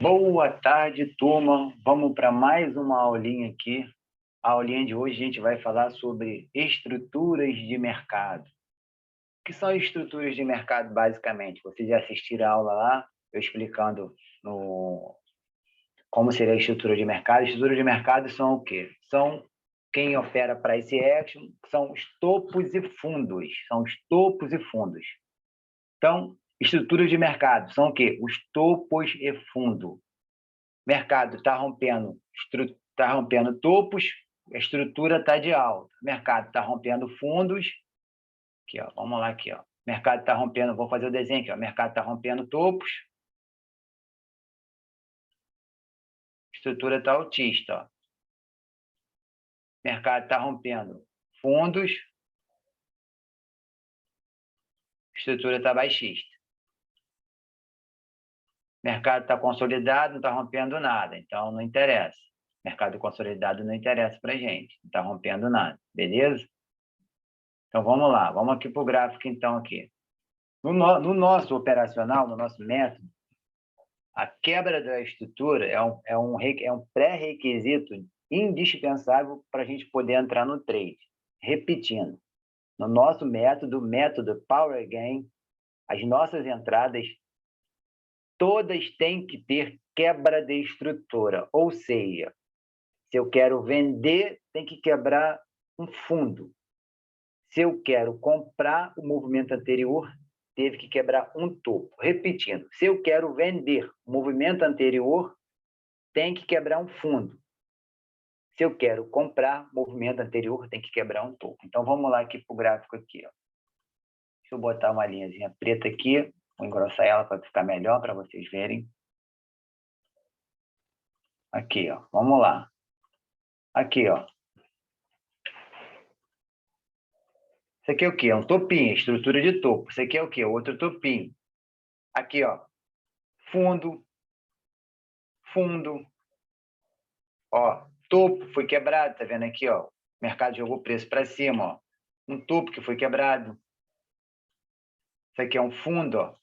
Boa tarde, turma. Vamos para mais uma aulinha aqui. A aulinha de hoje a gente vai falar sobre estruturas de mercado. O que são estruturas de mercado, basicamente? Vocês já assistiram a aula lá, eu explicando como seria a estrutura de mercado. Estrutura de mercado são o quê? São quem opera price action, são os topos e fundos. São os topos e fundos. Então, estruturas de mercado são o quê? Os topos e fundo. Mercado está rompendo topos, a estrutura está de alta. Mercado está rompendo fundos. Aqui, ó, vamos lá aqui, ó. Mercado está rompendo, vou fazer o desenho aqui, ó. Mercado está rompendo topos. Estrutura está altista, ó. Mercado está rompendo fundos. Estrutura está baixista. Mercado está consolidado, não está rompendo nada, então não interessa. Mercado consolidado não interessa para a gente, não está rompendo nada, beleza? Então vamos lá, vamos aqui para o gráfico então aqui. No nosso operacional, no nosso método, a quebra da estrutura é um pré-requisito indispensável para a gente poder entrar no trade. Repetindo, no nosso método, método Power Gain, as nossas entradas todas têm que ter quebra de estrutura, ou seja, se eu quero vender, tem que quebrar um fundo. Se eu quero comprar, o movimento anterior teve que quebrar um topo. Repetindo, se eu quero vender, o movimento anterior tem que quebrar um fundo. Se eu quero comprar, o movimento anterior tem que quebrar um topo. Então, vamos lá aqui para o gráfico aqui, ó. Deixa eu botar uma linhazinha preta aqui, vou engrossar ela para ficar melhor, para vocês verem. Aqui, ó, vamos lá. Aqui, ó. Isso aqui é o quê? É um topinho, estrutura de topo. Isso aqui é o quê? Outro topinho. Aqui, ó. Fundo. Fundo. Ó, topo foi quebrado, tá vendo aqui, ó? O mercado jogou o preço para cima, ó. Um topo que foi quebrado. Isso aqui é um fundo, ó.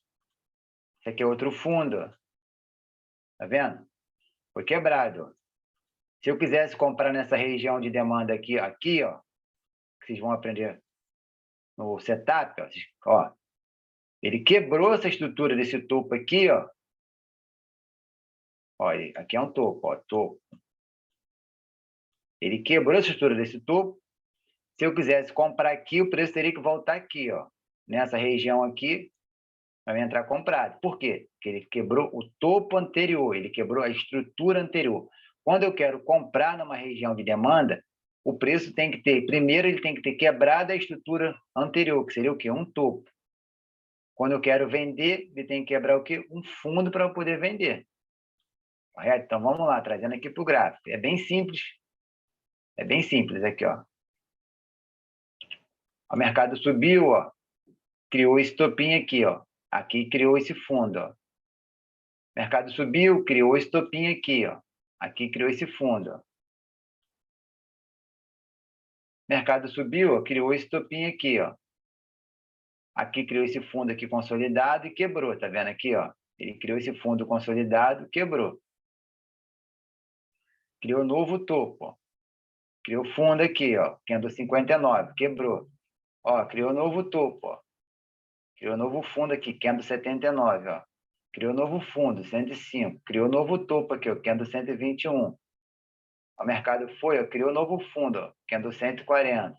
Isso aqui é outro fundo, ó. Tá vendo? Foi quebrado, ó. Se eu quisesse comprar nessa região de demanda aqui, ó, que vocês vão aprender no setup, ó, ele quebrou essa estrutura desse topo aqui, ó. Olha, aqui é um topo, ó, topo. Ele quebrou a estrutura desse topo. Se eu quisesse comprar aqui, o preço teria que voltar aqui, ó, nessa região aqui, para entrar comprado. Por quê? Porque ele quebrou o topo anterior, ele quebrou a estrutura anterior. Quando eu quero comprar numa região de demanda, o preço tem que ter, primeiro ele tem que ter quebrado a estrutura anterior, que seria o quê? Um topo. Quando eu quero vender, ele tem que quebrar o quê? Um fundo para eu poder vender. Correto? Então, vamos lá, trazendo aqui para o gráfico. É bem simples. É bem simples aqui, ó. O mercado subiu, ó. Criou esse topinho aqui, ó. Aqui criou esse fundo, ó. O mercado subiu, criou esse topinho aqui, ó. Aqui criou esse fundo, ó. Mercado subiu, ó, criou esse topinho aqui, ó. Aqui criou esse fundo aqui consolidado e quebrou, tá vendo aqui, ó? Ele criou esse fundo consolidado, quebrou. Criou novo topo, ó. Criou fundo aqui, ó, candle 59, quebrou. Ó, criou novo topo, ó. Criou novo fundo aqui, candle 79, ó. Criou novo fundo, 105. Criou novo topo aqui, ó, candle 121. O mercado foi, ó, criou novo fundo, ó, candle 140.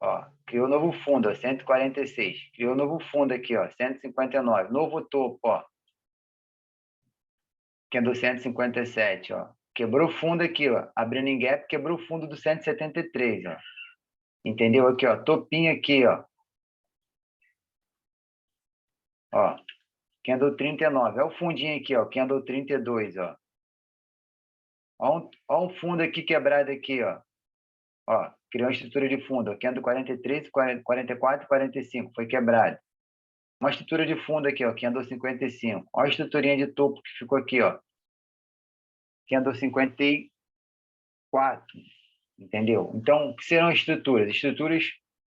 Ó, criou novo fundo, ó, 146. Criou novo fundo aqui, ó, 159. Novo topo, ó. Candle 157, ó. Quebrou fundo aqui, ó. Abrindo em gap, quebrou o fundo do 173, ó. Entendeu? Aqui, ó. Topinho aqui, ó. Ó. Candle 39. Olha o fundinho aqui, ó. Candle 32, ó. Ó um fundo aqui quebrado aqui, ó. Ó. Criou uma estrutura de fundo, ó. Candle 43, 44, 45. Foi quebrado. Uma estrutura de fundo aqui, ó. Candle 55. Ó a estruturinha de topo que ficou aqui, ó. Candle 54. Entendeu? Então, o que serão estruturas? Estruturas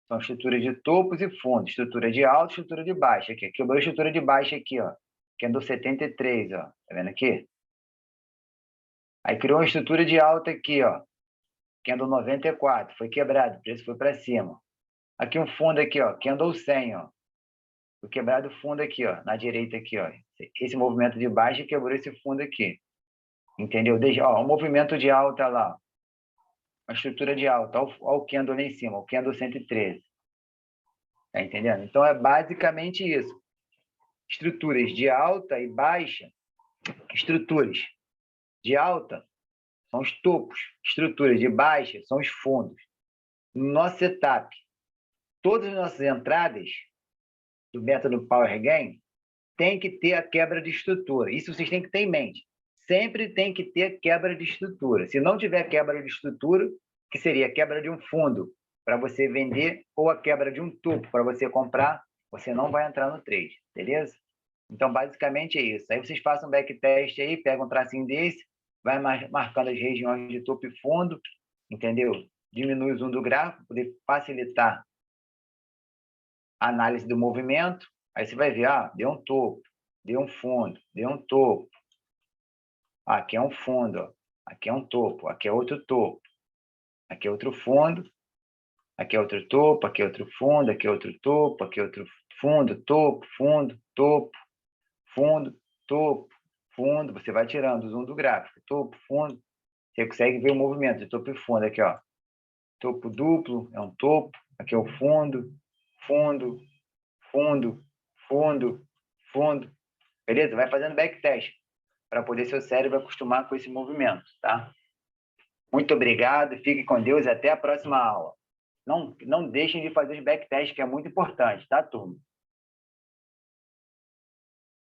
são estruturas de topos e fundos. Estrutura de alta, estrutura de baixa. Aqui. Quebrou a estrutura de baixa aqui, ó. candle 73, ó. Tá vendo aqui? Aí criou uma estrutura de alta aqui, ó. Candle 94, foi quebrado, o preço foi para cima. Aqui um fundo aqui, ó, candle 100, ó. Foi quebrado o fundo aqui, ó, na direita aqui, ó. Esse movimento de baixa quebrou esse fundo aqui. Entendeu? Ó, um movimento de alta lá. Uma estrutura de alta. Ó o candle lá em cima, o candle 113. Tá entendendo? Então, é basicamente isso. Estruturas de alta e baixa. Estruturas de alta são os topos. Estruturas de baixa são os fundos. No nosso setup, todas as nossas entradas do método Power Gain tem que ter a quebra de estrutura. Isso vocês têm que ter em mente. Sempre tem que ter quebra de estrutura. Se não tiver quebra de estrutura, que seria a quebra de um fundo para você vender ou a quebra de um topo para você comprar, você não vai entrar no trade, beleza? Então, basicamente é isso. Aí vocês façam um backtest aí, pegam um tracinho desse, vai marcando as regiões de topo e fundo, entendeu? Diminui o zoom do gráfico, para poder facilitar a análise do movimento. Aí você vai ver, deu um topo, deu um fundo, deu um topo. Aqui é um fundo, ó. Aqui é um topo, aqui é outro topo. Aqui é outro fundo, aqui é outro topo, aqui é outro fundo, aqui é outro topo, aqui é outro fundo, topo, fundo, topo, fundo, topo, fundo. Você vai tirando o zoom do gráfico, topo, fundo. Você consegue ver o movimento de topo e fundo aqui, ó. Topo duplo, é um topo. Aqui é o fundo, fundo, fundo, fundo, fundo. Beleza? Vai fazendo backtest para poder seu cérebro acostumar com esse movimento, tá? Muito obrigado, fique com Deus e até a próxima aula. Não deixem de fazer os backtests, que é muito importante, tá, turma?